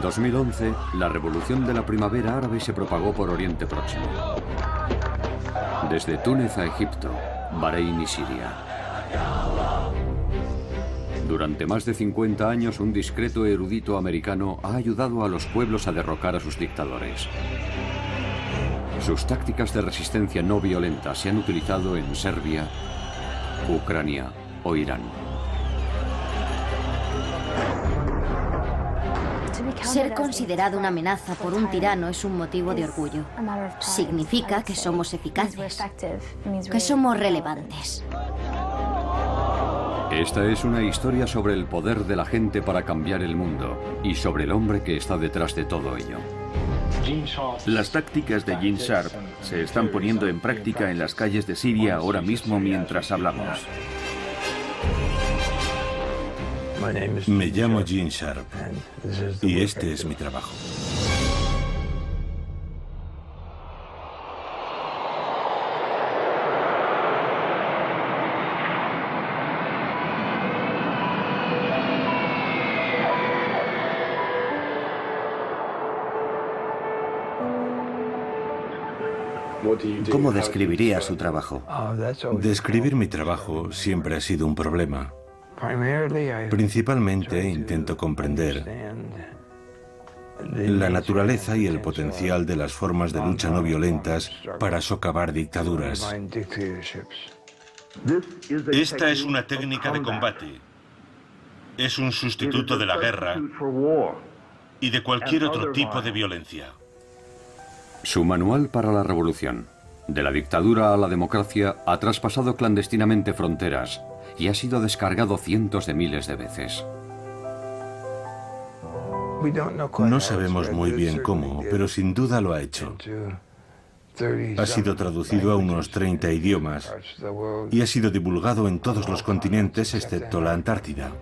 2011, la revolución de la primavera árabe se propagó por Oriente Próximo. Desde Túnez a Egipto, Bahrein y Siria. Durante más de 50 años, un discreto erudito americano ha ayudado a los pueblos a derrocar a sus dictadores. Sus tácticas de resistencia no violenta se han utilizado en Serbia, Ucrania o Irán. Ser considerado una amenaza por un tirano es un motivo de orgullo. Significa que somos eficaces, que somos relevantes. Esta es una historia sobre el poder de la gente para cambiar el mundo y sobre el hombre que está detrás de todo ello. Las tácticas de Gene Sharp se están poniendo en práctica en las calles de Siria ahora mismo mientras hablamos. Me llamo Gene Sharp y este es mi trabajo. ¿Cómo describiría su trabajo? Describir mi trabajo siempre ha sido un problema. Principalmente intento comprender la naturaleza y el potencial de las formas de lucha no violentas para socavar dictaduras. Esta es una técnica de combate. Es un sustituto de la guerra y de cualquier otro tipo de violencia. Su manual para la revolución, de la dictadura a la democracia, ha traspasado clandestinamente fronteras y ha sido descargado cientos de miles de veces. No sabemos muy bien cómo, pero sin duda lo ha hecho. Ha sido traducido a unos 30 idiomas y ha sido divulgado en todos los continentes excepto la Antártida.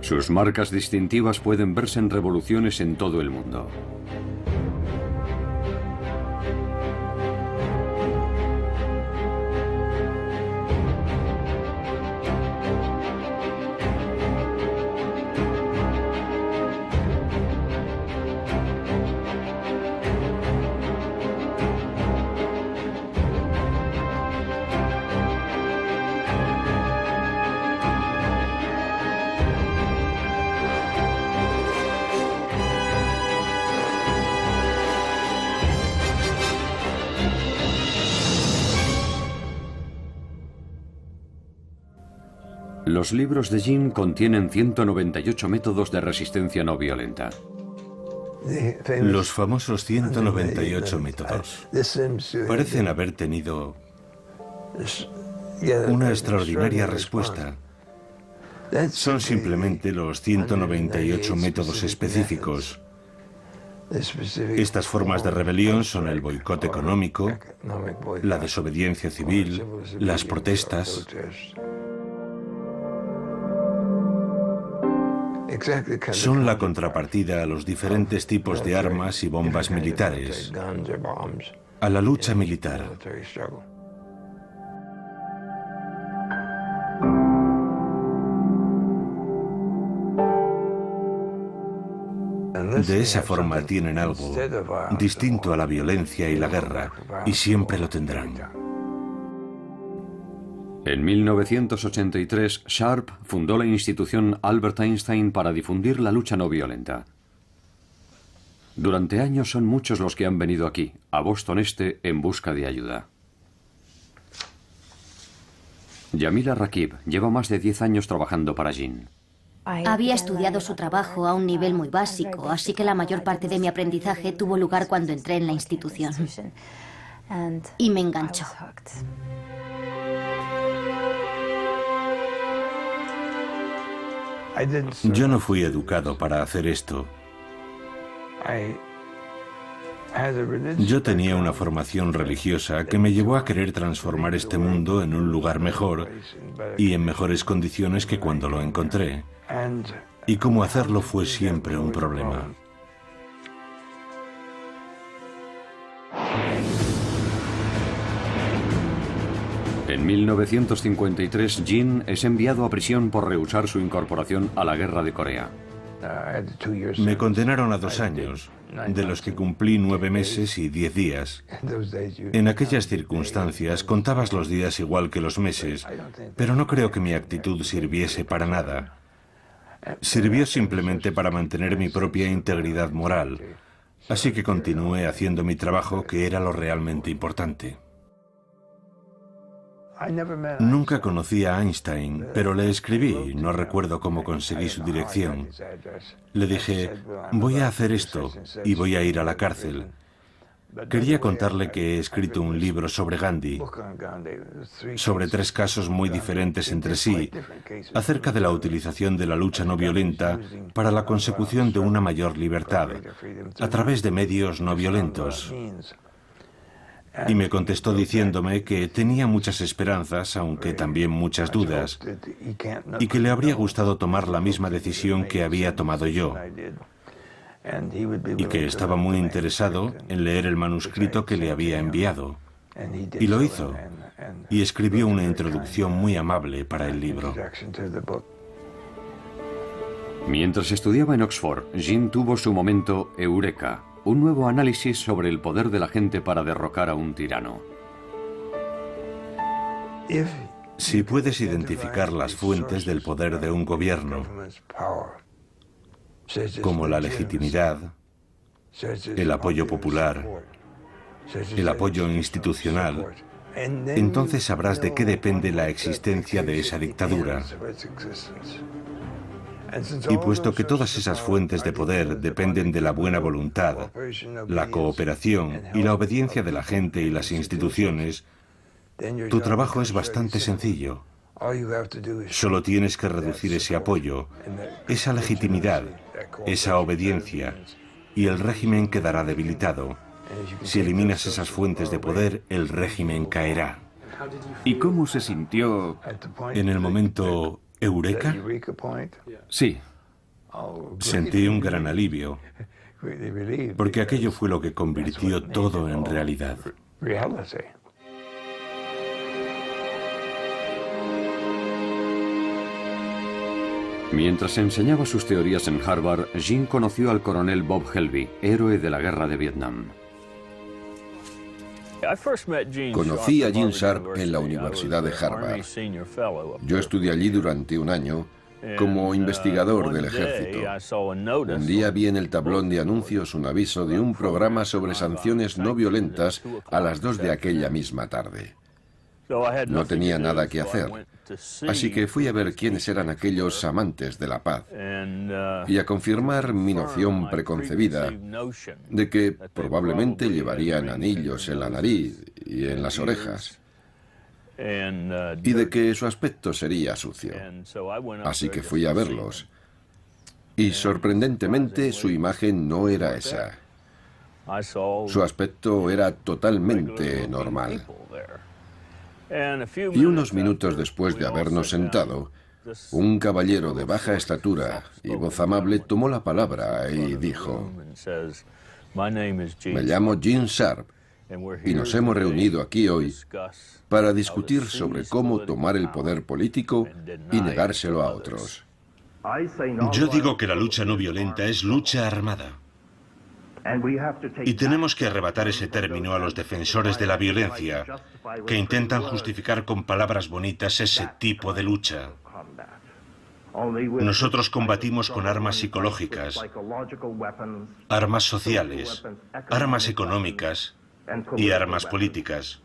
Sus marcas distintivas pueden verse en revoluciones en todo el mundo. Los libros de Gene contienen 198 métodos de resistencia no violenta. Los famosos 198 métodos parecen haber tenido una extraordinaria respuesta. Son simplemente los 198 métodos específicos. Estas formas de rebelión son el boicot económico, la desobediencia civil, las protestas. Son la contrapartida a los diferentes tipos de armas y bombas militares, a la lucha militar. De esa forma tienen algo distinto a la violencia y la guerra, y siempre lo tendrán. En 1983, Sharp fundó la institución Albert Einstein para difundir la lucha no violenta. Durante años son muchos los que han venido aquí, a Boston Este, en busca de ayuda. Yamila Rakib lleva más de 10 años trabajando para Gene. Había estudiado su trabajo a un nivel muy básico, así que la mayor parte de mi aprendizaje tuvo lugar cuando entré en la institución. Y me enganchó. Yo no fui educado para hacer esto. Yo tenía una formación religiosa que me llevó a querer transformar este mundo en un lugar mejor y en mejores condiciones que cuando lo encontré. Y cómo hacerlo fue siempre un problema. En 1953, Gene es enviado a prisión por rehusar su incorporación a la guerra de Corea. Me condenaron a 2 años, de los que cumplí 9 meses y 10 días. En aquellas circunstancias contabas los días igual que los meses, pero no creo que mi actitud sirviese para nada. Sirvió simplemente para mantener mi propia integridad moral, así que continué haciendo mi trabajo, que era lo realmente importante. Nunca conocí a Einstein, pero le escribí, no recuerdo cómo conseguí su dirección. Le dije, voy a hacer esto y voy a ir a la cárcel. Quería contarle que he escrito un libro sobre Gandhi, sobre 3 casos muy diferentes entre sí, acerca de la utilización de la lucha no violenta para la consecución de una mayor libertad, a través de medios no violentos. Y me contestó diciéndome que tenía muchas esperanzas, aunque también muchas dudas, y que le habría gustado tomar la misma decisión que había tomado yo, y que estaba muy interesado en leer el manuscrito que le había enviado. Y lo hizo, y escribió una introducción muy amable para el libro. Mientras estudiaba en Oxford, Jean tuvo su momento eureka, un nuevo análisis sobre el poder de la gente para derrocar a un tirano. Si puedes identificar las fuentes del poder de un gobierno, como la legitimidad, el apoyo popular, el apoyo institucional, entonces sabrás de qué depende la existencia de esa dictadura. Y puesto que todas esas fuentes de poder dependen de la buena voluntad, la cooperación y la obediencia de la gente y las instituciones, tu trabajo es bastante sencillo. Solo tienes que reducir ese apoyo, esa legitimidad, esa obediencia, y el régimen quedará debilitado. Si eliminas esas fuentes de poder, el régimen caerá. ¿Y cómo se sintió En el momento eureka? Sí. Sentí un gran alivio, porque aquello fue lo que convirtió todo en realidad. Mientras enseñaba sus teorías en Harvard, Jean conoció al coronel Bob Helby, héroe de la guerra de Vietnam. Conocí a Gene Sharp en la Universidad de Harvard. Yo estudié allí durante un año como investigador del ejército. Un día vi en el tablón de anuncios un aviso de un programa sobre sanciones no violentas a las 2 de aquella misma tarde. No tenía nada que hacer, así que fui a ver quiénes eran aquellos amantes de la paz y a confirmar mi noción preconcebida de que probablemente llevarían anillos en la nariz y en las orejas y de que su aspecto sería sucio. Así que fui a verlos y sorprendentemente su imagen no era esa. Su aspecto era totalmente normal. Y unos minutos después de habernos sentado, un caballero de baja estatura y voz amable tomó la palabra y dijo: me llamo Gene Sharp y nos hemos reunido aquí hoy para discutir sobre cómo tomar el poder político y negárselo a otros. Yo digo que la lucha no violenta es lucha armada. Y tenemos que arrebatar ese término a los defensores de la violencia, que intentan justificar con palabras bonitas ese tipo de lucha. Nosotros combatimos con armas psicológicas, armas sociales, armas económicas y armas políticas.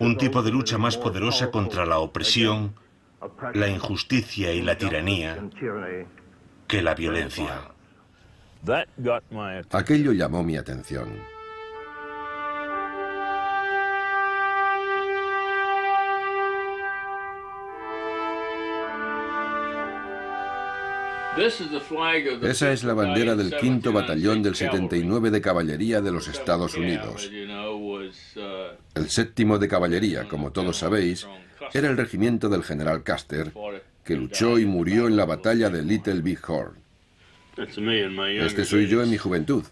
Un tipo de lucha más poderosa contra la opresión, la injusticia y la tiranía que la violencia. Aquello llamó mi atención. Esa es la bandera del 5º Batallón del 79 de Caballería de los Estados Unidos. El 7º de Caballería, como todos sabéis, era el regimiento del general Custer, que luchó y murió en la batalla de Little Big Horn. Este soy yo en mi juventud.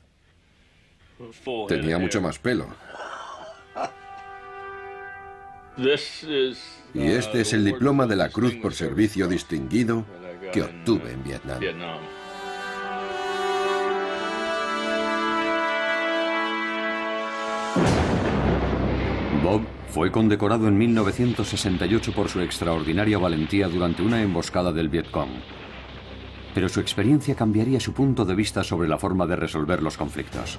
Tenía mucho más pelo. Y este es el diploma de la Cruz por Servicio Distinguido que obtuve en Vietnam. Bob fue condecorado en 1968 por su extraordinaria valentía durante una emboscada del Vietcong. Pero su experiencia cambiaría su punto de vista sobre la forma de resolver los conflictos.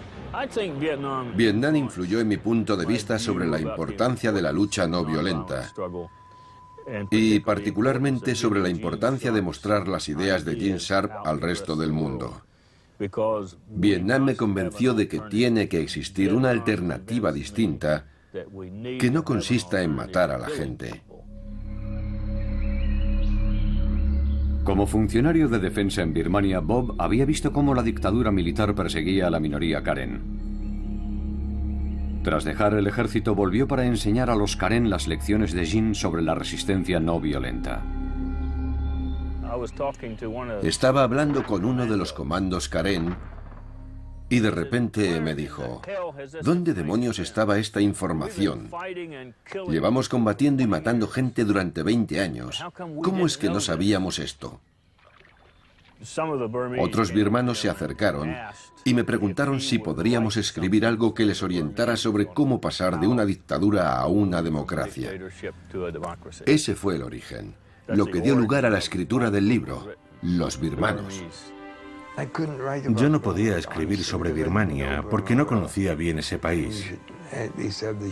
Vietnam influyó en mi punto de vista sobre la importancia de la lucha no violenta y particularmente sobre la importancia de mostrar las ideas de Gene Sharp al resto del mundo. Vietnam me convenció de que tiene que existir una alternativa distinta que no consista en matar a la gente. Como funcionario de defensa en Birmania, Bob había visto cómo la dictadura militar perseguía a la minoría Karen. Tras dejar el ejército, volvió para enseñar a los Karen las lecciones de Gene sobre la resistencia no violenta. Estaba hablando con uno de los comandos Karen y de repente me dijo: ¿dónde demonios estaba esta información? Llevamos combatiendo y matando gente durante 20 años. ¿Cómo es que no sabíamos esto? Otros birmanos se acercaron y me preguntaron si podríamos escribir algo que les orientara sobre cómo pasar de una dictadura a una democracia. Ese fue el origen, lo que dio lugar a la escritura del libro, Los birmanos. Yo no podía escribir sobre Birmania porque no conocía bien ese país.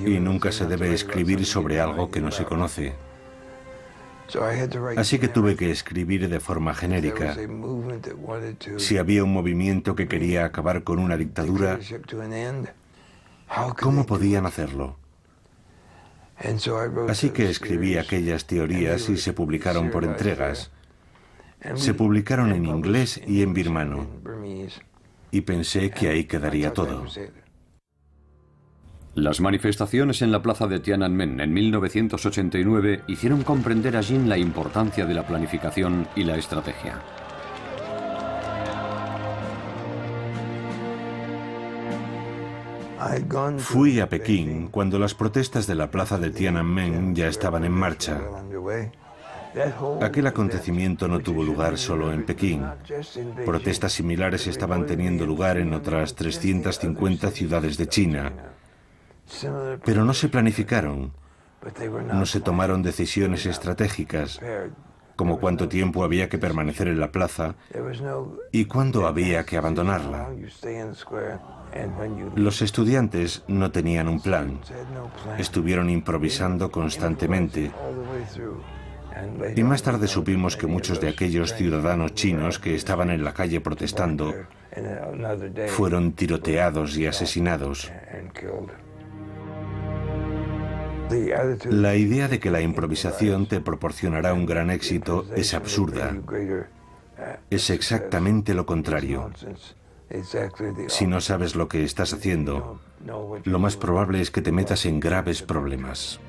Y nunca se debe escribir sobre algo que no se conoce. Así que tuve que escribir de forma genérica. Si había un movimiento que quería acabar con una dictadura, ¿cómo podían hacerlo? Así que escribí aquellas teorías y se publicaron por entregas. Se publicaron en inglés y en birmano. Y pensé que ahí quedaría todo. Las manifestaciones en la plaza de Tiananmen en 1989 hicieron comprender a Gene la importancia de la planificación y la estrategia. Fui a Pekín cuando las protestas de la plaza de Tiananmen ya estaban en marcha. Aquel acontecimiento no tuvo lugar solo en Pekín. Protestas similares estaban teniendo lugar en otras 350 ciudades de China. Pero no se planificaron, no se tomaron decisiones estratégicas, como cuánto tiempo había que permanecer en la plaza y cuándo había que abandonarla. Los estudiantes no tenían un plan, estuvieron improvisando constantemente. Y más tarde supimos que muchos de aquellos ciudadanos chinos que estaban en la calle protestando fueron tiroteados y asesinados. La idea de que la improvisación te proporcionará un gran éxito es absurda. Es exactamente lo contrario. Si no sabes lo que estás haciendo, lo más probable es que te metas en graves problemas.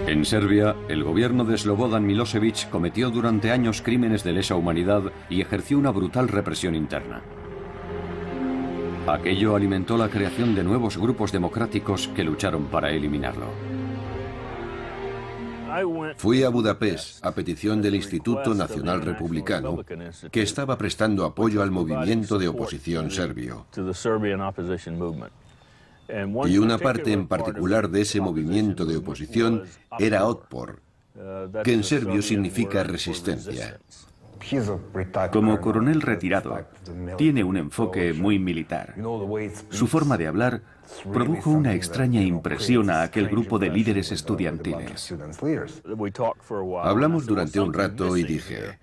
En Serbia, el gobierno de Slobodan Milosevic cometió durante años crímenes de lesa humanidad y ejerció una brutal represión interna. Aquello alimentó la creación de nuevos grupos democráticos que lucharon para eliminarlo. Fui a Budapest a petición del Instituto Nacional Republicano, que estaba prestando apoyo al movimiento de oposición serbio. Y una parte en particular de ese movimiento de oposición era Otpor, que en serbio significa resistencia. Como coronel retirado, tiene un enfoque muy militar. Su forma de hablar produjo una extraña impresión a aquel grupo de líderes estudiantiles. Hablamos durante un rato y dije: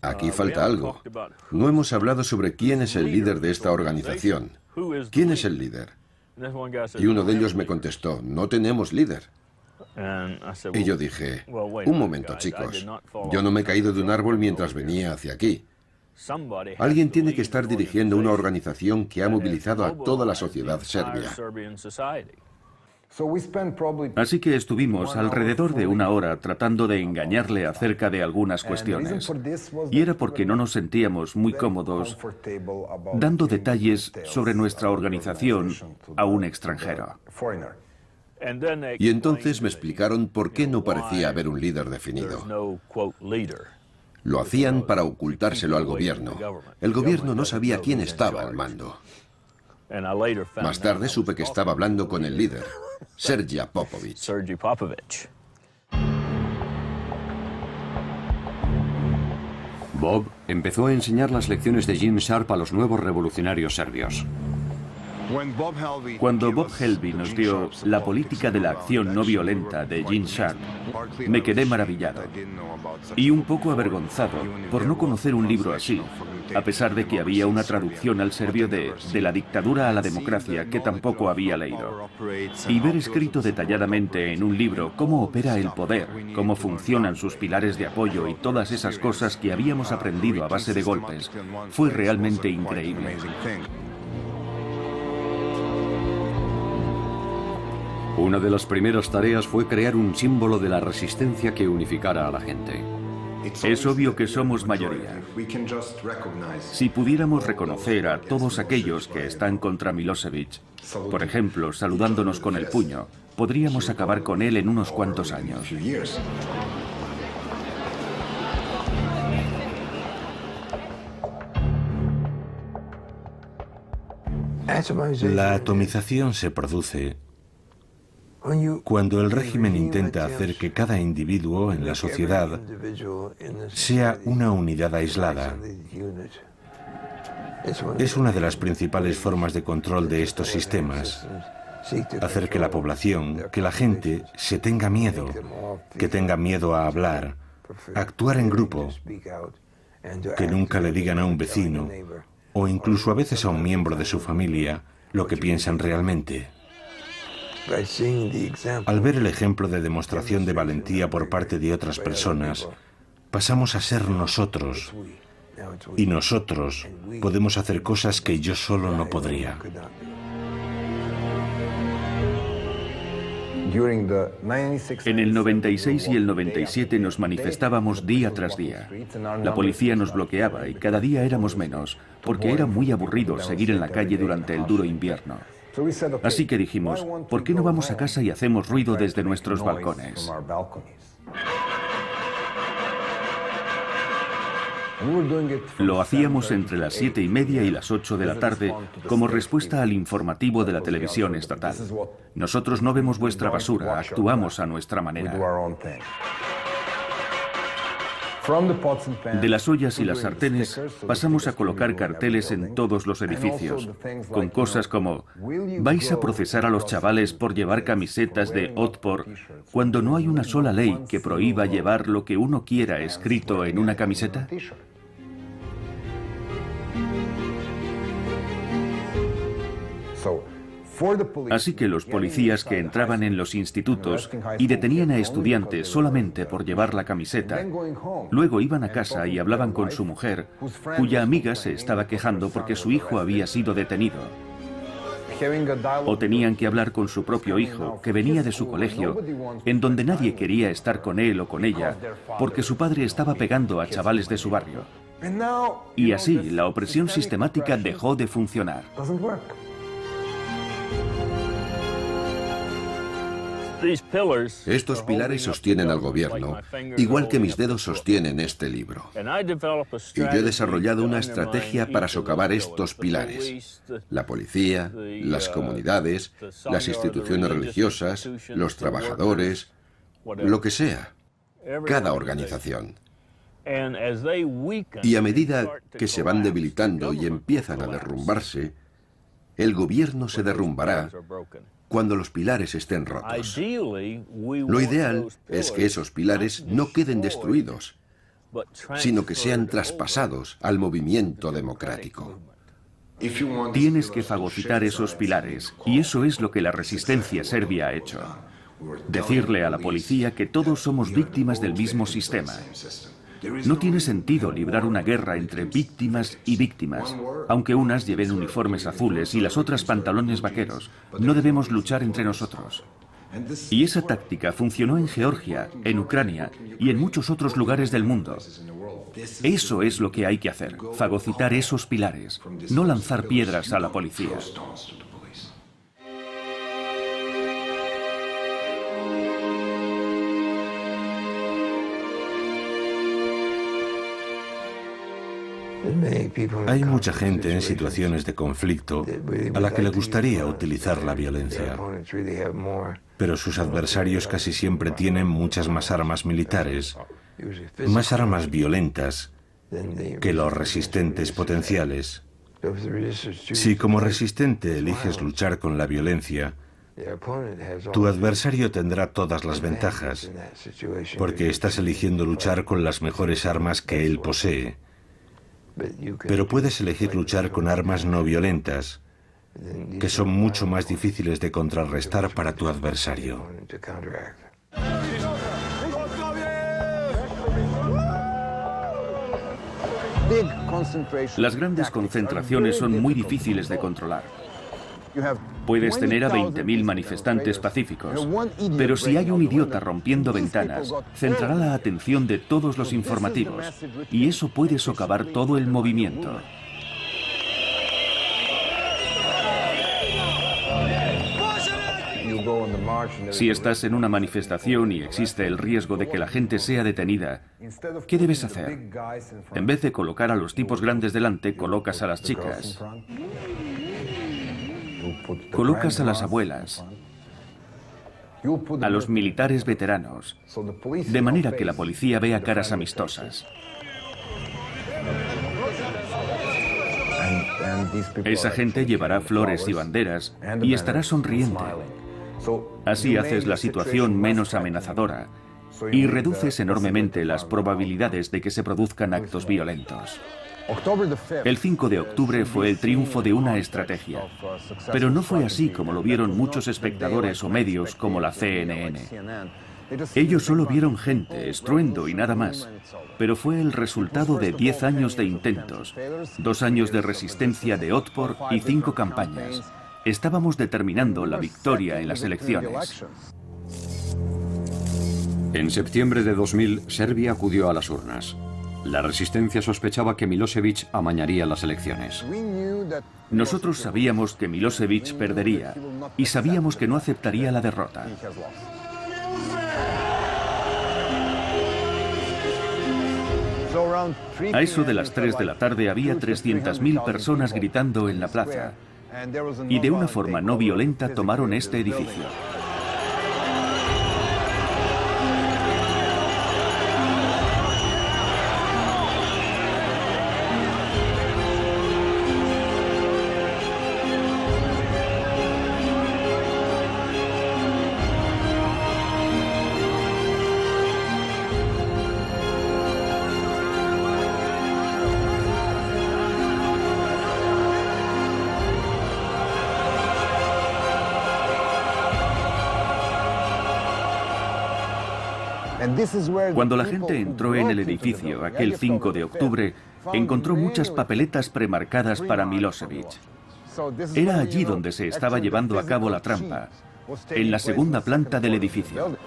aquí falta algo. No hemos hablado sobre quién es el líder de esta organización. ¿Quién es el líder? Y uno de ellos me contestó: no tenemos líder. Y yo dije: un momento, chicos, yo no me he caído de un árbol mientras venía hacia aquí. Alguien tiene que estar dirigiendo una organización que ha movilizado a toda la sociedad serbia. Así que estuvimos alrededor de una hora tratando de engañarle acerca de algunas cuestiones. Y era porque no nos sentíamos muy cómodos dando detalles sobre nuestra organización a un extranjero. Y entonces me explicaron por qué no parecía haber un líder definido. Lo hacían para ocultárselo al gobierno. El gobierno no sabía quién estaba al mando. Más tarde supe que estaba hablando con el líder, Sergei Popovich. Bob empezó a enseñar las lecciones de Gene Sharp a los nuevos revolucionarios serbios. Cuando Bob Helby nos dio La política de la acción no violenta de Gene Sharp, me quedé maravillado y un poco avergonzado por no conocer un libro así, a pesar de que había una traducción al serbio de la dictadura a la democracia que tampoco había leído. Y ver escrito detalladamente en un libro cómo opera el poder, cómo funcionan sus pilares de apoyo y todas esas cosas que habíamos aprendido a base de golpes, fue realmente increíble. Una de las primeras tareas fue crear un símbolo de la resistencia que unificara a la gente. Es obvio que somos mayoría. Si pudiéramos reconocer a todos aquellos que están contra Milosevic, por ejemplo, saludándonos con el puño, podríamos acabar con él en unos cuantos años. La atomización se produce cuando el régimen intenta hacer que cada individuo en la sociedad sea una unidad aislada. Es una de las principales formas de control de estos sistemas. Hacer que la población, que la gente, se tenga miedo, que tenga miedo a hablar, a actuar en grupo, que nunca le digan a un vecino, o incluso a veces a un miembro de su familia, lo que piensan realmente. Al ver el ejemplo de demostración de valentía por parte de otras personas, pasamos a ser nosotros. Y nosotros podemos hacer cosas que yo solo no podría. En el 96 y el 97 nos manifestábamos día tras día. La policía nos bloqueaba y cada día éramos menos, porque era muy aburrido seguir en la calle durante el duro invierno. Así que dijimos, ¿por qué no vamos a casa y hacemos ruido desde nuestros balcones? Lo hacíamos entre las 7:30 y las 8 de la tarde como respuesta al informativo de la televisión estatal. Nosotros no vemos vuestra basura, actuamos a nuestra manera. De las ollas y las sartenes pasamos a colocar carteles en todos los edificios, con cosas como «¿Vais a procesar a los chavales por llevar camisetas de Otpor cuando no hay una sola ley que prohíba llevar lo que uno quiera escrito en una camiseta?» Así que los policías que entraban en los institutos y detenían a estudiantes solamente por llevar la camiseta, luego iban a casa y hablaban con su mujer, cuya amiga se estaba quejando porque su hijo había sido detenido. O tenían que hablar con su propio hijo, que venía de su colegio, en donde nadie quería estar con él o con ella, porque su padre estaba pegando a chavales de su barrio. Y así, la opresión sistemática dejó de funcionar. Estos pilares sostienen al gobierno, igual que mis dedos sostienen este libro. Y yo he desarrollado una estrategia para socavar estos pilares. La policía, las comunidades, las instituciones religiosas, los trabajadores, lo que sea, cada organización. Y a medida que se van debilitando y empiezan a derrumbarse, el gobierno se derrumbará cuando los pilares estén rotos. Lo ideal es que esos pilares no queden destruidos, sino que sean traspasados al movimiento democrático. Tienes que fagocitar esos pilares, y eso es lo que la resistencia serbia ha hecho. Decirle a la policía que todos somos víctimas del mismo sistema. No tiene sentido librar una guerra entre víctimas y víctimas, aunque unas lleven uniformes azules y las otras pantalones vaqueros. No debemos luchar entre nosotros. Y esa táctica funcionó en Georgia, en Ucrania y en muchos otros lugares del mundo. Eso es lo que hay que hacer, fagocitar esos pilares, no lanzar piedras a la policía. Hay mucha gente en situaciones de conflicto a la que le gustaría utilizar la violencia, pero sus adversarios casi siempre tienen muchas más armas militares, más armas violentas que los resistentes potenciales. Si como resistente eliges luchar con la violencia, tu adversario tendrá todas las ventajas, porque estás eligiendo luchar con las mejores armas que él posee. Pero puedes elegir luchar con armas no violentas, que son mucho más difíciles de contrarrestar para tu adversario. Las grandes concentraciones son muy difíciles de controlar. Puedes tener a 20.000 manifestantes pacíficos, pero si hay un idiota rompiendo ventanas, centrará la atención de todos los informativos, y eso puede socavar todo el movimiento. Si estás en una manifestación y existe el riesgo de que la gente sea detenida, ¿qué debes hacer? En vez de colocar a los tipos grandes delante, colocas a las chicas. Colocas a las abuelas, a los militares veteranos, de manera que la policía vea caras amistosas. Esa gente llevará flores y banderas y estará sonriente. Así haces la situación menos amenazadora y reduces enormemente las probabilidades de que se produzcan actos violentos. El 5 de octubre fue el triunfo de una estrategia, pero no fue así como lo vieron muchos espectadores o medios como la CNN. Ellos solo vieron gente, estruendo y nada más, pero fue el resultado de 10 años de intentos, 2 años de resistencia de Otpor y 5 campañas. Estábamos determinando la victoria en las elecciones. En septiembre de 2000, Serbia acudió a las urnas. La resistencia sospechaba que Milosevic amañaría las elecciones. Nosotros sabíamos que Milosevic perdería y sabíamos que no aceptaría la derrota. A eso de las 3 de la tarde había 300.000 personas gritando en la plaza y de una forma no violenta tomaron este edificio. Cuando la gente entró en el edificio aquel 5 de octubre, encontró muchas papeletas premarcadas para Milosevic. Era allí donde se estaba llevando a cabo la trampa, en la segunda planta del edificio.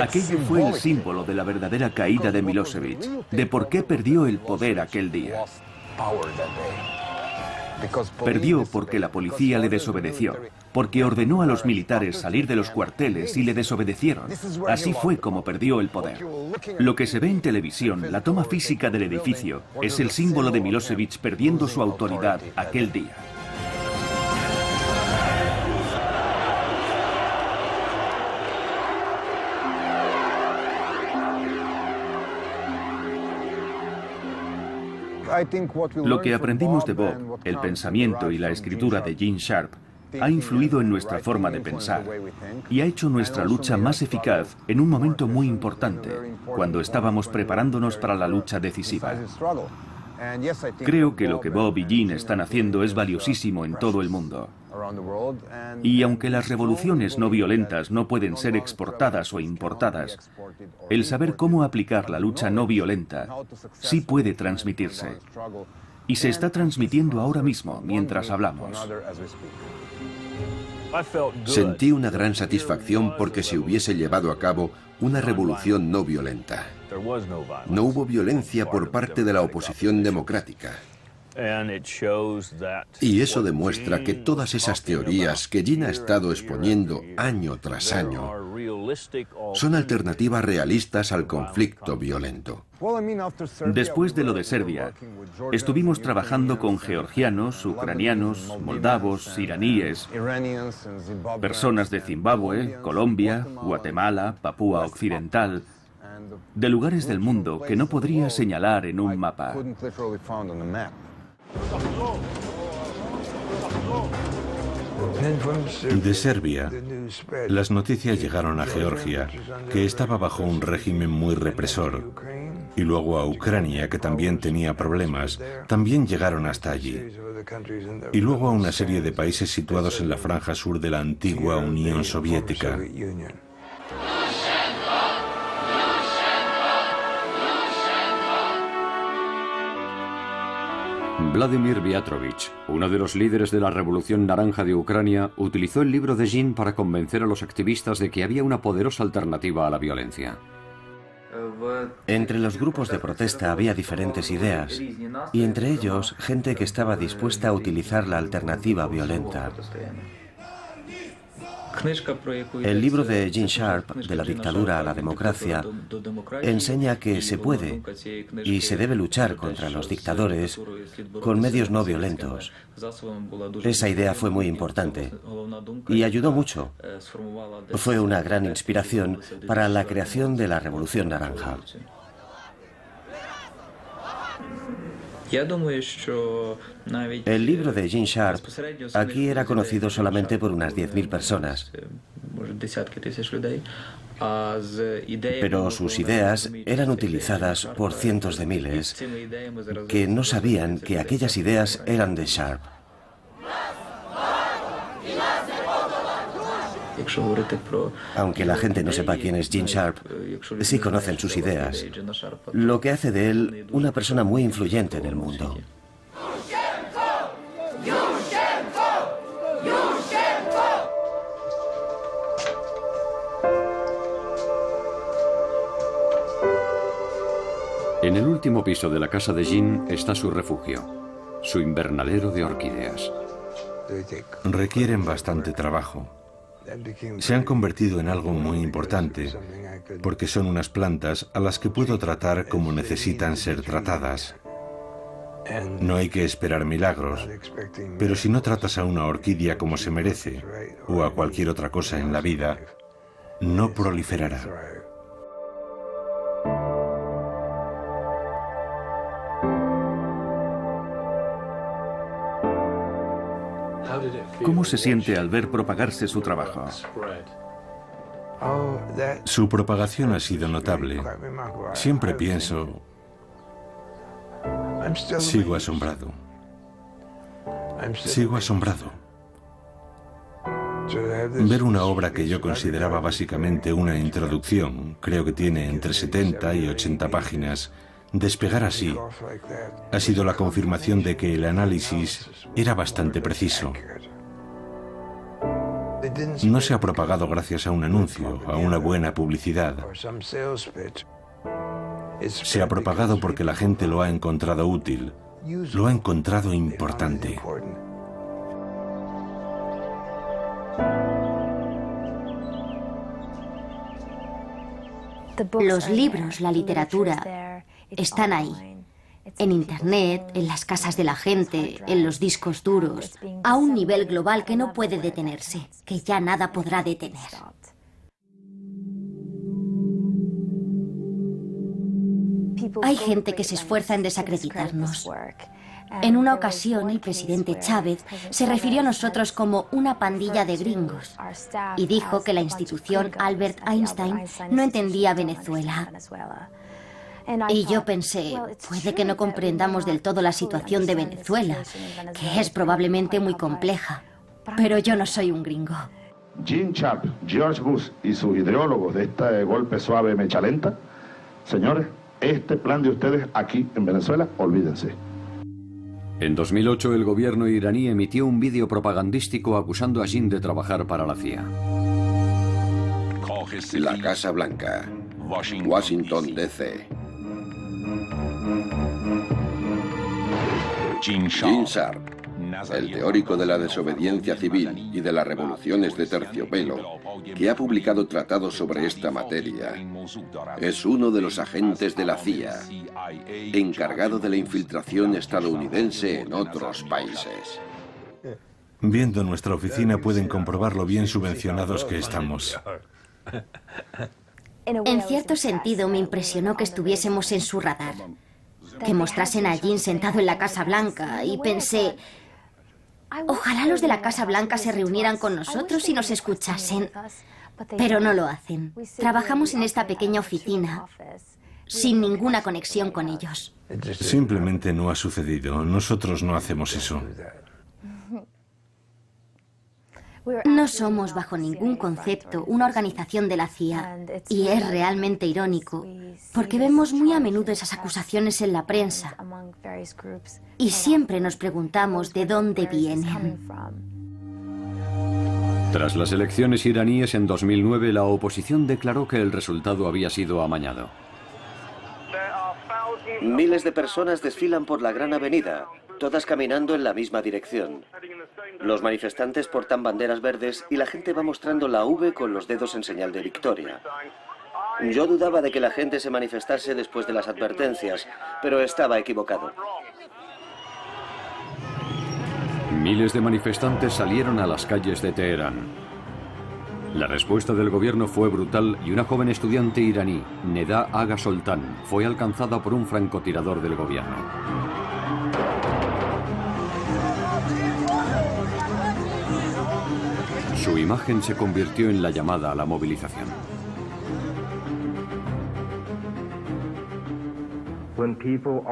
Aquello fue el símbolo de la verdadera caída de Milosevic, de por qué perdió el poder aquel día. Perdió porque la policía le desobedeció, porque ordenó a los militares salir de los cuarteles y le desobedecieron. Así fue como perdió el poder. Lo que se ve en televisión, la toma física del edificio, es el símbolo de Milosevic perdiendo su autoridad aquel día. Lo que aprendimos de Bob, el pensamiento y la escritura de Gene Sharp, ha influido en nuestra forma de pensar y ha hecho nuestra lucha más eficaz en un momento muy importante, cuando estábamos preparándonos para la lucha decisiva. Creo que lo que Bob y Gene están haciendo es valiosísimo en todo el mundo. Y aunque las revoluciones no violentas no pueden ser exportadas o importadas, el saber cómo aplicar la lucha no violenta sí puede transmitirse. Y se está transmitiendo ahora mismo, mientras hablamos. Sentí una gran satisfacción porque se hubiese llevado a cabo una revolución no violenta. No hubo violencia por parte de la oposición democrática. Y eso demuestra que todas esas teorías que Jean ha estado exponiendo año tras año son alternativas realistas al conflicto violento. Después de lo de Serbia, estuvimos trabajando con georgianos, ucranianos, moldavos, iraníes, personas de Zimbabue, Colombia, Guatemala, Papúa Occidental, de lugares del mundo que no podría señalar en un mapa. De Serbia, las noticias llegaron a Georgia, que estaba bajo un régimen muy represor, y luego a Ucrania, que también tenía problemas, también llegaron hasta allí, y luego a una serie de países situados en la franja sur de la antigua Unión Soviética. Vladimir Viatrovich, uno de los líderes de la Revolución Naranja de Ucrania, utilizó el libro de Jean para convencer a los activistas de que había una poderosa alternativa a la violencia. Entre los grupos de protesta había diferentes ideas, y entre ellos gente que estaba dispuesta a utilizar la alternativa violenta. El libro de Gene Sharp, De la dictadura a la democracia, enseña que se puede y se debe luchar contra los dictadores con medios no violentos. Esa idea fue muy importante y ayudó mucho. Fue una gran inspiración para la creación de la Revolución Naranja. El libro de Gene Sharp aquí era conocido solamente por unas 10.000 personas, pero sus ideas eran utilizadas por cientos de miles que no sabían que aquellas ideas eran de Sharp. Aunque la gente no sepa quién es Gene Sharp, sí conocen sus ideas, lo que hace de él una persona muy influyente en el mundo. En el último piso de la casa de Jean está su refugio, su invernadero de orquídeas. Requieren bastante trabajo. Se han convertido en algo muy importante, porque son unas plantas a las que puedo tratar como necesitan ser tratadas. No hay que esperar milagros, pero si no tratas a una orquídea como se merece, o a cualquier otra cosa en la vida, no proliferará. ¿Cómo se siente al ver propagarse su trabajo? Su propagación ha sido notable. Siempre pienso, sigo asombrado. Sigo asombrado. Ver una obra que yo consideraba básicamente una introducción, creo que tiene entre 70 y 80 páginas, despegar así ha sido la confirmación de que el análisis era bastante preciso. No se ha propagado gracias a un anuncio, a una buena publicidad. Se ha propagado porque la gente lo ha encontrado útil, lo ha encontrado importante. Los libros, la literatura, están ahí. En Internet, en las casas de la gente, en los discos duros, a un nivel global que no puede detenerse, que ya nada podrá detener. Hay gente que se esfuerza en desacreditarnos. En una ocasión, el presidente Chávez se refirió a nosotros como una pandilla de gringos y dijo que la institución Albert Einstein no entendía Venezuela. Y yo pensé, puede que no comprendamos del todo la situación de Venezuela, que es probablemente muy compleja, pero yo no soy un gringo. Gene Sharp, George Bush y sus ideólogos de este golpe suave mecha lenta, señores, este plan de ustedes aquí en Venezuela, olvídense. En 2008 el gobierno iraní emitió un vídeo propagandístico acusando a Jean de trabajar para la CIA. La Casa Blanca, Washington, D.C. Gene Sharp, el teórico de la desobediencia civil y de las revoluciones de terciopelo, que ha publicado tratados sobre esta materia, es uno de los agentes de la CIA, encargado de la infiltración estadounidense en otros países. Viendo nuestra oficina pueden comprobar lo bien subvencionados que estamos. En cierto sentido me impresionó que estuviésemos en su radar, que mostrasen a Gene sentado en la Casa Blanca y pensé, ojalá los de la Casa Blanca se reunieran con nosotros y nos escuchasen, pero no lo hacen. Trabajamos en esta pequeña oficina sin ninguna conexión con ellos. Simplemente no ha sucedido. Nosotros no hacemos eso. No somos bajo ningún concepto una organización de la CIA y es realmente irónico porque vemos muy a menudo esas acusaciones en la prensa y siempre nos preguntamos de dónde vienen. Tras las elecciones iraníes en 2009, la oposición declaró que el resultado había sido amañado. Miles de personas desfilan por la Gran Avenida, todas caminando en la misma dirección. Los manifestantes portan banderas verdes y la gente va mostrando la V con los dedos en señal de victoria. Yo dudaba de que la gente se manifestase después de las advertencias, pero estaba equivocado. Miles de manifestantes salieron a las calles de Teherán. La respuesta del gobierno fue brutal y una joven estudiante iraní, Neda Aga Soltan, fue alcanzada por un francotirador del gobierno. Su imagen se convirtió en la llamada a la movilización.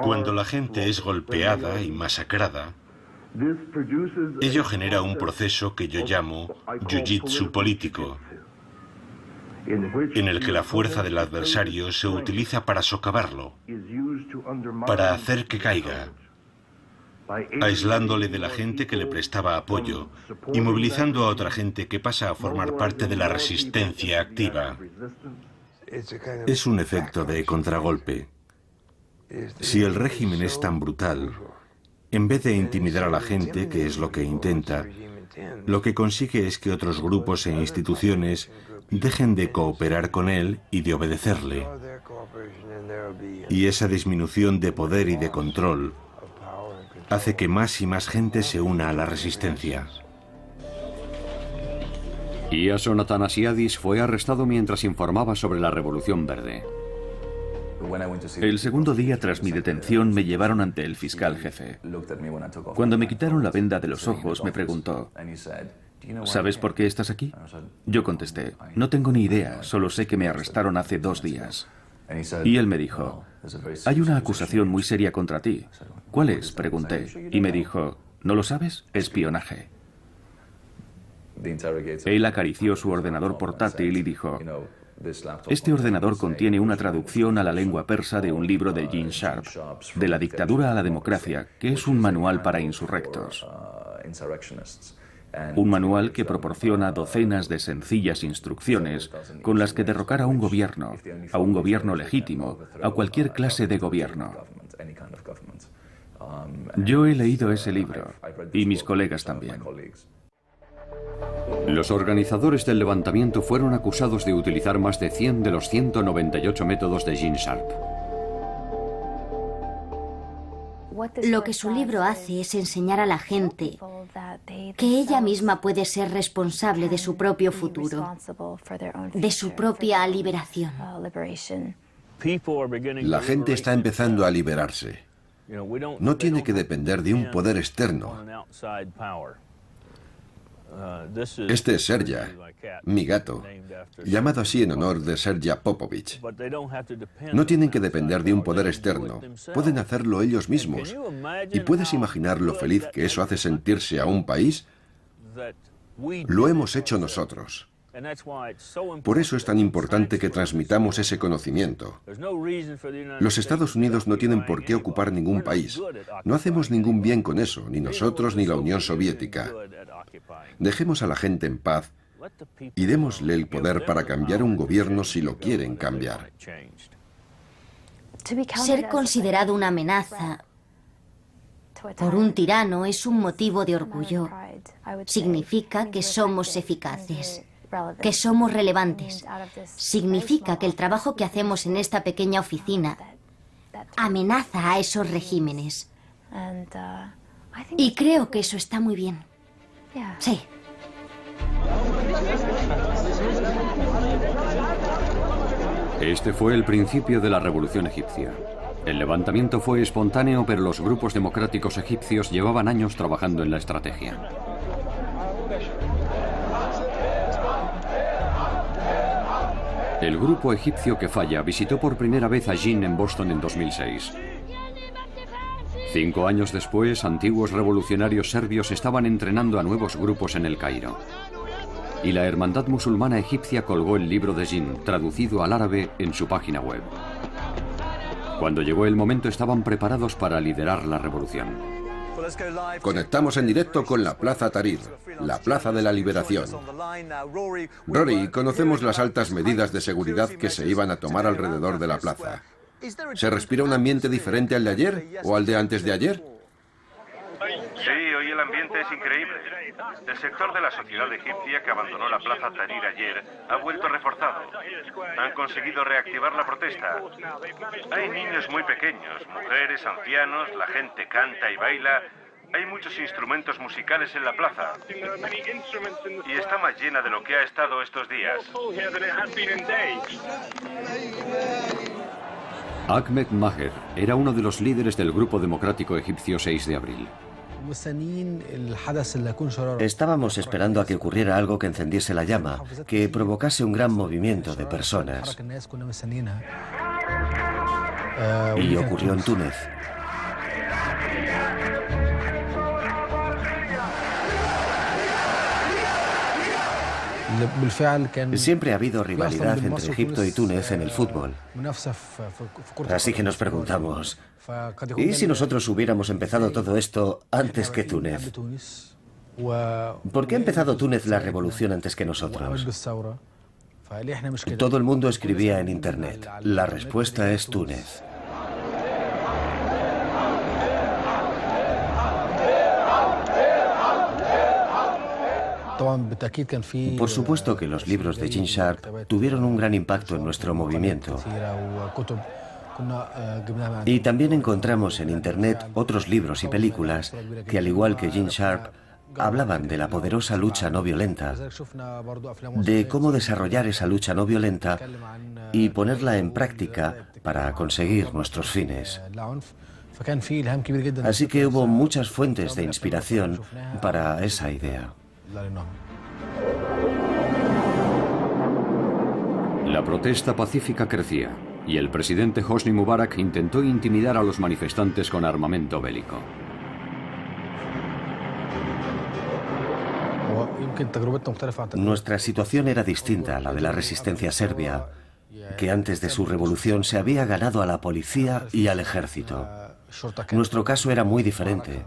Cuando la gente es golpeada y masacrada, ello genera un proceso que yo llamo jiu-jitsu político, en el que la fuerza del adversario se utiliza para socavarlo, para hacer que caiga, aislándole de la gente que le prestaba apoyo y movilizando a otra gente que pasa a formar parte de la resistencia activa. Es un efecto de contragolpe. Si el régimen es tan brutal, en vez de intimidar a la gente, que es lo que intenta, lo que consigue es que otros grupos e instituciones dejen de cooperar con él y de obedecerle. Y esa disminución de poder y de control hace que más y más gente se una a la resistencia. Iason Athanasiadis fue arrestado mientras informaba sobre la Revolución Verde. El segundo día tras mi detención me llevaron ante el fiscal jefe. Cuando me quitaron la venda de los ojos me preguntó, ¿sabes por qué estás aquí? Yo contesté, no tengo ni idea, solo sé que me arrestaron hace 2 días. Y él me dijo, hay una acusación muy seria contra ti. ¿Cuál es?, pregunté. Y me dijo, ¿no lo sabes? Espionaje. Él acarició su ordenador portátil y dijo, este ordenador contiene una traducción a la lengua persa de un libro de Gene Sharp, De la dictadura a la democracia, que es un manual para insurrectos. Un manual que proporciona docenas de sencillas instrucciones con las que derrocar a un gobierno legítimo, a cualquier clase de gobierno. Yo he leído ese libro, y mis colegas también. Los organizadores del levantamiento fueron acusados de utilizar más de 100 de los 198 métodos de Gene Sharp. Lo que su libro hace es enseñar a la gente que ella misma puede ser responsable de su propio futuro, de su propia liberación. La gente está empezando a liberarse. No tiene que depender de un poder externo. Este es Serja, mi gato, llamado así en honor de Serja Popovich. No tienen que depender de un poder externo, pueden hacerlo ellos mismos. ¿Y puedes imaginar lo feliz que eso hace sentirse a un país? Lo hemos hecho nosotros. Por eso es tan importante que transmitamos ese conocimiento. Los Estados Unidos no tienen por qué ocupar ningún país. No hacemos ningún bien con eso, ni nosotros ni la Unión Soviética. Dejemos a la gente en paz y démosle el poder para cambiar un gobierno si lo quieren cambiar. Ser considerado una amenaza por un tirano es un motivo de orgullo. Significa que somos eficaces, que somos relevantes. Significa que el trabajo que hacemos en esta pequeña oficina amenaza a esos regímenes. Y creo que eso está muy bien. Sí. Este fue el principio de la revolución egipcia. El levantamiento fue espontáneo, pero los grupos democráticos egipcios llevaban años trabajando en la estrategia. El grupo egipcio que falla visitó por primera vez a Jin en Boston en 2006. 5 años después, antiguos revolucionarios serbios estaban entrenando a nuevos grupos en El Cairo. Y la Hermandad Musulmana Egipcia colgó el libro de Jin, traducido al árabe, en su página web. Cuando llegó el momento estaban preparados para liderar la revolución. Conectamos en directo con la Plaza Tahrir, la Plaza de la Liberación. Rory, conocemos las altas medidas de seguridad que se iban a tomar alrededor de la plaza. ¿Se respira un ambiente diferente al de ayer o al de antes de ayer? Sí, hoy el ambiente es increíble. El sector de la sociedad egipcia que abandonó la Plaza Tahrir ayer ha vuelto reforzado. Han conseguido reactivar la protesta. Hay niños muy pequeños, mujeres, ancianos, la gente canta y baila. Hay muchos instrumentos musicales en la plaza. Y está más llena de lo que ha estado estos días. Ahmed Maher era uno de los líderes del Grupo Democrático Egipcio 6 de abril. Estábamos esperando a que ocurriera algo que encendiese la llama, que provocase un gran movimiento de personas. Y ocurrió en Túnez. Siempre ha habido rivalidad entre Egipto y Túnez en el fútbol. Así que nos preguntamos, ¿y si nosotros hubiéramos empezado todo esto antes que Túnez? ¿Por qué ha empezado Túnez la revolución antes que nosotros? Todo el mundo escribía en Internet. La respuesta es Túnez. Por supuesto que los libros de Gene Sharp tuvieron un gran impacto en nuestro movimiento. Y también encontramos en Internet otros libros y películas que, al igual que Gene Sharp, hablaban de la poderosa lucha no violenta, de cómo desarrollar esa lucha no violenta y ponerla en práctica para conseguir nuestros fines. Así que hubo muchas fuentes de inspiración para esa idea. La protesta pacífica crecía y el presidente Hosni Mubarak intentó intimidar a los manifestantes con armamento bélico. Nuestra situación era distinta a la de la resistencia serbia, que antes de su revolución se había ganado a la policía y al ejército. Nuestro caso era muy diferente.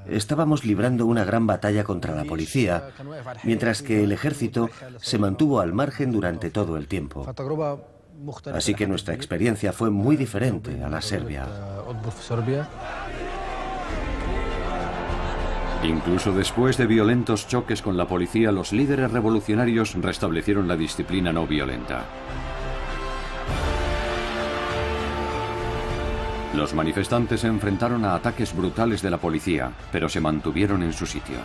Estábamos librando una gran batalla contra la policía, mientras que el ejército se mantuvo al margen durante todo el tiempo. Así que nuestra experiencia fue muy diferente a la serbia. Incluso después de violentos choques con la policía, los líderes revolucionarios restablecieron la disciplina no violenta. Los manifestantes se enfrentaron a ataques brutales de la policía, pero se mantuvieron en su sitio.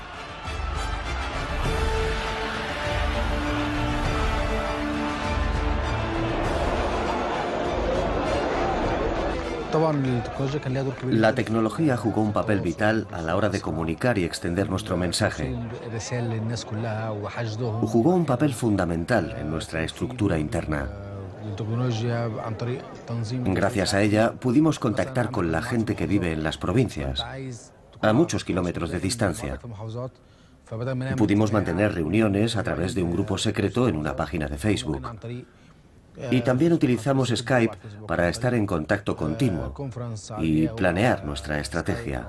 La tecnología jugó un papel vital a la hora de comunicar y extender nuestro mensaje. Jugó un papel fundamental en nuestra estructura interna. Gracias a ella pudimos contactar con la gente que vive en las provincias, a muchos kilómetros de distancia. Pudimos mantener reuniones a través de un grupo secreto en una página de Facebook. Y también utilizamos Skype para estar en contacto continuo y planear nuestra estrategia.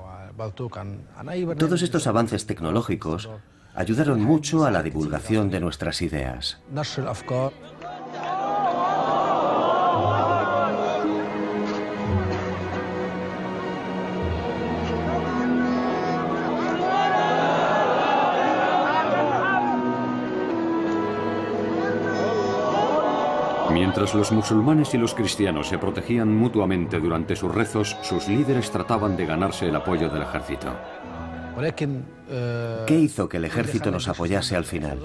Todos estos avances tecnológicos ayudaron mucho a la divulgación de nuestras ideas. Mientras los musulmanes y los cristianos se protegían mutuamente durante sus rezos, sus líderes trataban de ganarse el apoyo del ejército. ¿Qué hizo que el ejército nos apoyase al final?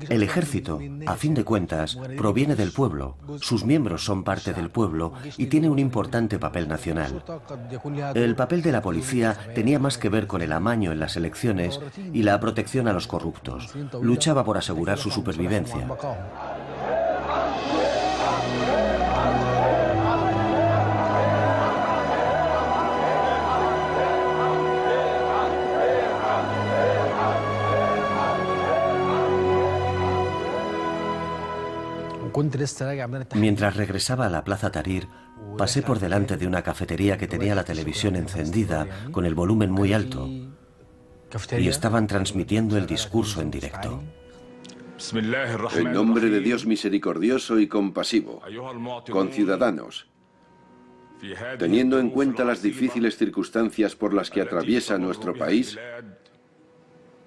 El ejército, a fin de cuentas, proviene del pueblo. Sus miembros son parte del pueblo y tiene un importante papel nacional. El papel de la policía tenía más que ver con el amaño en las elecciones y la protección a los corruptos. Luchaba por asegurar su supervivencia. Mientras regresaba a la Plaza Tahrir, pasé por delante de una cafetería que tenía la televisión encendida con el volumen muy alto y estaban transmitiendo el discurso en directo. En nombre de Dios misericordioso y compasivo, conciudadanos, teniendo en cuenta las difíciles circunstancias por las que atraviesa nuestro país,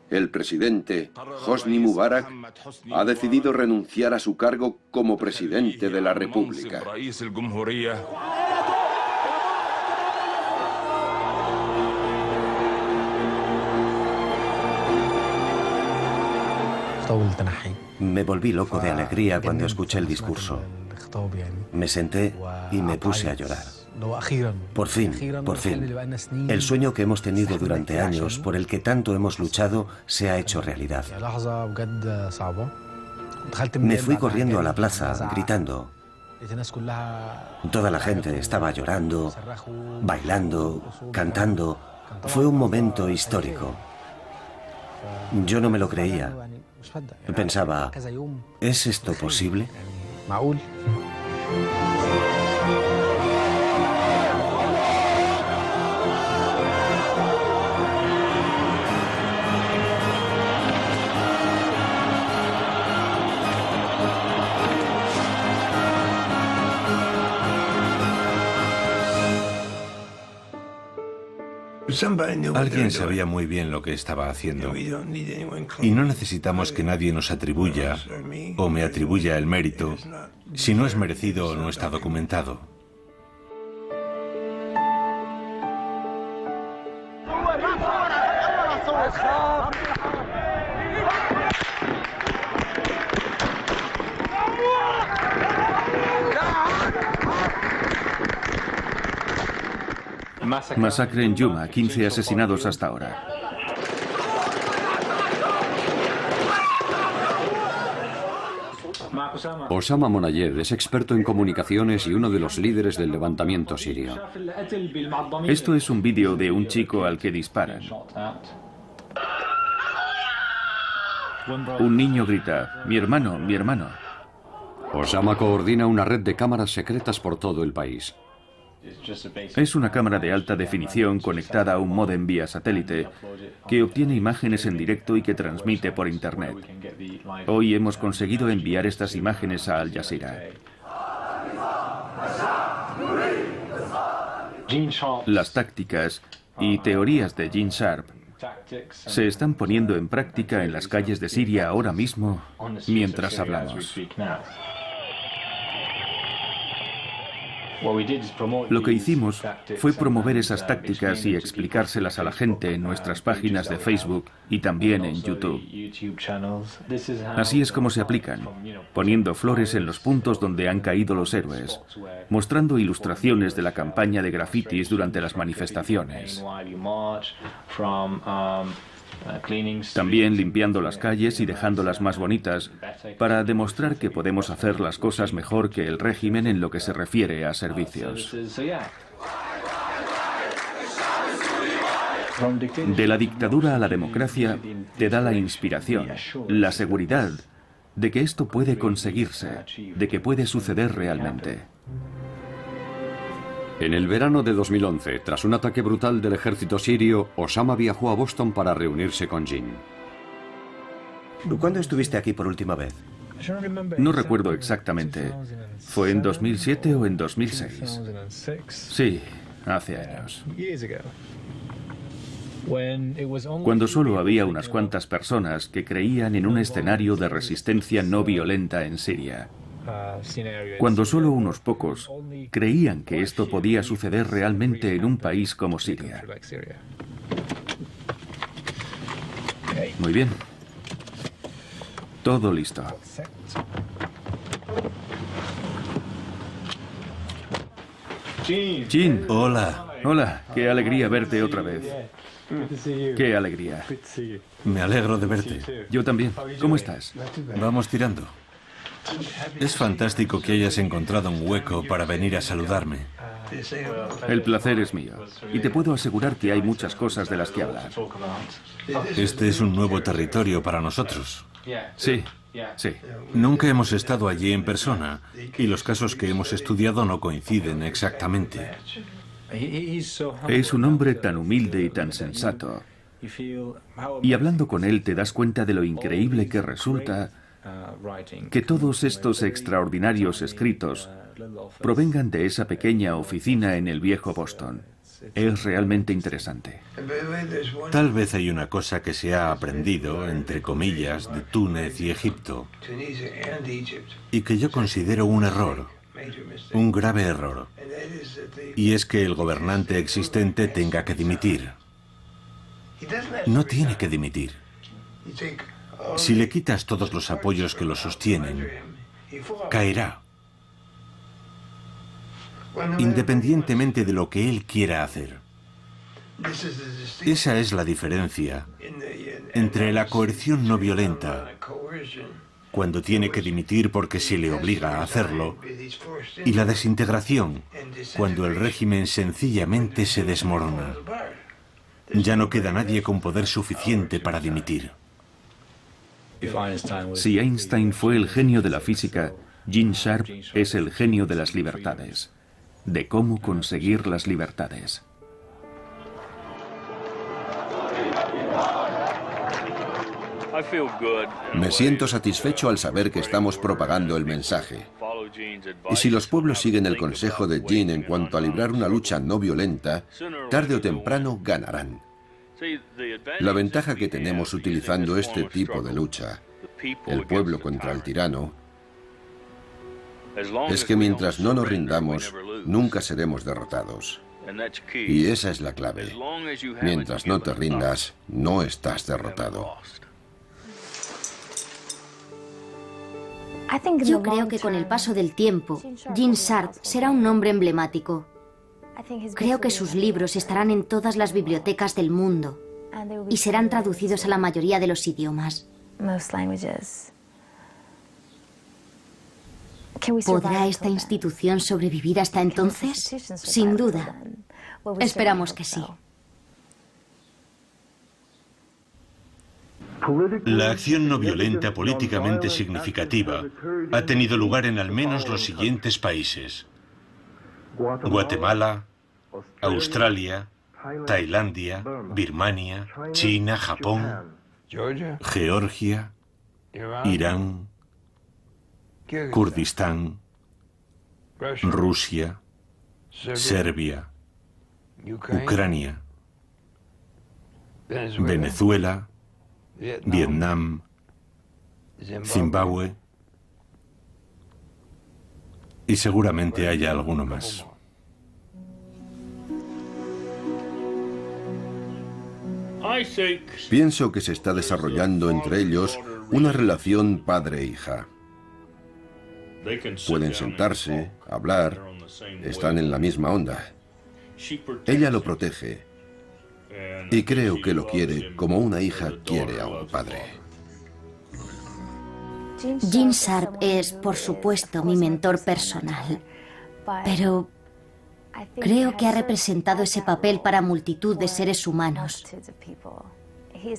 el presidente Hosni Mubarak ha decidido renunciar a su cargo como presidente de la República. Me volví loco de alegría cuando escuché el discurso. Me senté y me puse a llorar. Por fin, el sueño que hemos tenido durante años, por el que tanto hemos luchado, se ha hecho realidad. Me fui corriendo a la plaza, gritando. Toda la gente estaba llorando, bailando, cantando. Fue un momento histórico. Yo no me lo creía. Pensaba, ¿es esto posible? Alguien sabía muy bien lo que estaba haciendo y no necesitamos que nadie nos atribuya o me atribuya el mérito si no es merecido o no está documentado. Masacre en Yuma, 15 asesinados hasta ahora. Osama Monayed es experto en comunicaciones y uno de los líderes del levantamiento sirio. Esto es un vídeo de un chico al que disparan. Un niño grita, "Mi hermano, mi hermano". Osama coordina una red de cámaras secretas por todo el país. Es una cámara de alta definición conectada a un módem vía satélite que obtiene imágenes en directo y que transmite por Internet. Hoy hemos conseguido enviar estas imágenes a Al Jazeera. Las tácticas y teorías de Gene Sharp se están poniendo en práctica en las calles de Siria ahora mismo mientras hablamos. Lo que hicimos fue promover esas tácticas y explicárselas a la gente en nuestras páginas de Facebook y también en YouTube. Así es como se aplican, poniendo flores en los puntos donde han caído los héroes, mostrando ilustraciones de la campaña de grafitis durante las manifestaciones. También limpiando las calles y dejándolas más bonitas para demostrar que podemos hacer las cosas mejor que el régimen en lo que se refiere a servicios. De la dictadura a la democracia te da la inspiración, la seguridad de que esto puede conseguirse, de que puede suceder realmente. En el verano de 2011, tras un ataque brutal del ejército sirio, Osama viajó a Boston para reunirse con Gene. ¿Cuándo estuviste aquí por última vez? No recuerdo exactamente. ¿Fue en 2007 o en 2006? Sí, hace años. Cuando solo había unas cuantas personas que creían en un escenario de resistencia no violenta en Siria. cuando solo unos pocos creían que esto podía suceder realmente en un país como Siria. Muy bien. Todo listo. Jin. Hola. Hola, qué alegría verte otra vez. Qué alegría. Me alegro de verte. Yo también. ¿Cómo estás? Vamos tirando. Es fantástico que hayas encontrado un hueco para venir a saludarme. El placer es mío. Y te puedo asegurar que hay muchas cosas de las que hablar. Este es un nuevo territorio para nosotros. Sí, sí. Nunca hemos estado allí en persona y los casos que hemos estudiado no coinciden exactamente. Es un hombre tan humilde y tan sensato. Y hablando con él te das cuenta de lo increíble que resulta que todos estos extraordinarios escritos provengan de esa pequeña oficina en el viejo Boston. Es realmente interesante. Tal vez hay una cosa que se ha aprendido, entre comillas, de Túnez y Egipto, y que yo considero un error, un grave error, y es que el gobernante existente tenga que dimitir. No tiene que dimitir. Si le quitas todos los apoyos que lo sostienen, caerá. Independientemente de lo que él quiera hacer. Esa es la diferencia entre la coerción no violenta, cuando tiene que dimitir porque se le obliga a hacerlo, y la desintegración, cuando el régimen sencillamente se desmorona. Ya no queda nadie con poder suficiente para dimitir. Si Einstein fue el genio de la física, Gene Sharp es el genio de las libertades, de cómo conseguir las libertades. Me siento satisfecho al saber que estamos propagando el mensaje. Y si los pueblos siguen el consejo de Gene en cuanto a librar una lucha no violenta, tarde o temprano ganarán. La ventaja que tenemos utilizando este tipo de lucha, el pueblo contra el tirano, es que mientras no nos rindamos, nunca seremos derrotados. Y esa es la clave. Mientras no te rindas, no estás derrotado. Yo creo que con el paso del tiempo, Gene Sharp será un nombre emblemático. Creo que sus libros estarán en todas las bibliotecas del mundo y serán traducidos a la mayoría de los idiomas. ¿Podrá esta institución sobrevivir hasta entonces? Sin duda. Esperamos que sí. La acción no violenta políticamente significativa ha tenido lugar en al menos los siguientes países: Guatemala, Australia, Tailandia, Birmania, China, Japón, Georgia, Irán, Kurdistán, Rusia, Serbia, Ucrania, Venezuela, Vietnam, Zimbabue y seguramente haya alguno más. Pienso que se está desarrollando entre ellos una relación padre-hija. Pueden sentarse, hablar, están en la misma onda. Ella lo protege y creo que lo quiere como una hija quiere a un padre. Gene Sharp es, por supuesto, mi mentor personal, pero creo que ha representado ese papel para multitud de seres humanos.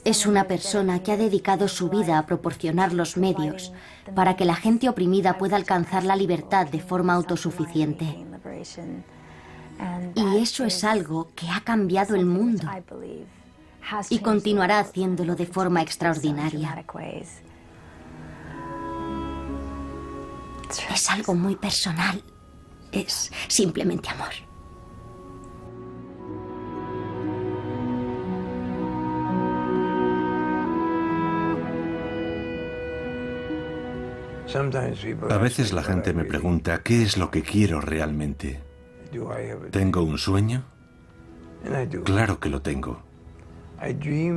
Es una persona que ha dedicado su vida a proporcionar los medios para que la gente oprimida pueda alcanzar la libertad de forma autosuficiente. Y eso es algo que ha cambiado el mundo y continuará haciéndolo de forma extraordinaria. Es algo muy personal. Es simplemente amor. A veces la gente me pregunta qué es lo que quiero realmente. ¿Tengo un sueño? Claro que lo tengo.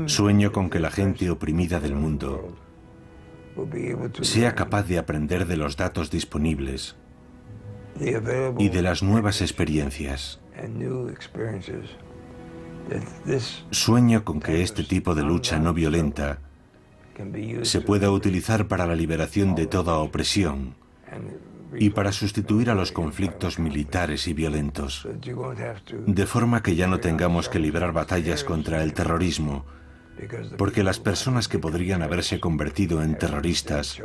Sueño con que la gente oprimida del mundo sea capaz de aprender de los datos disponibles y de las nuevas experiencias. Sueño con que este tipo de lucha no violenta se pueda utilizar para la liberación de toda opresión y para sustituir a los conflictos militares y violentos, de forma que ya no tengamos que librar batallas contra el terrorismo, porque las personas que podrían haberse convertido en terroristas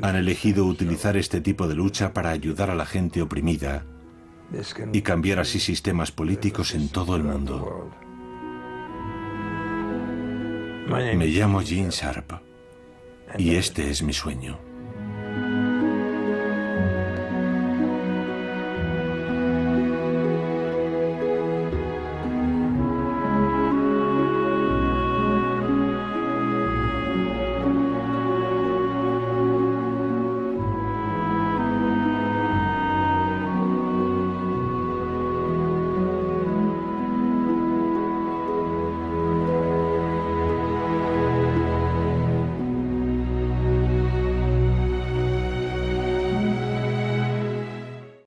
han elegido utilizar este tipo de lucha para ayudar a la gente oprimida y cambiar así sistemas políticos en todo el mundo. Me llamo Gene Sharp y este es mi sueño.